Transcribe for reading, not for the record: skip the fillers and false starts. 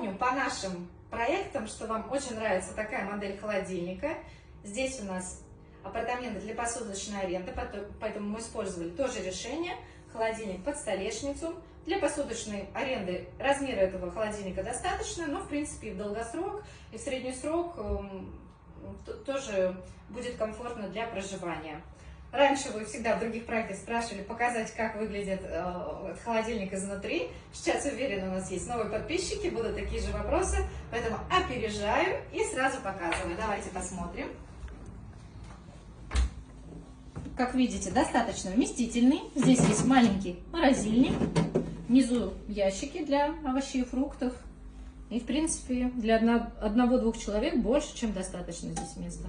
напомню по нашим проектам, что вам очень нравится такая модель холодильника. Здесь у нас апартаменты для посудочной аренды, поэтому мы использовали тоже решение. Холодильник под столешницу. Для посудочной аренды размера этого холодильника достаточно, но в принципе и в долгосрок, и в средний срок тоже будет комфортно для проживания. Раньше вы всегда в других проектах спрашивали показать, как выглядит холодильник изнутри. Сейчас, уверена, у нас есть новые подписчики, будут такие же вопросы, поэтому опережаю и сразу показываю. Давайте посмотрим. Как видите, достаточно вместительный. Здесь есть маленький морозильник. Внизу ящики для овощей и фруктов. И, в принципе, для одного-двух человек больше, чем достаточно здесь места.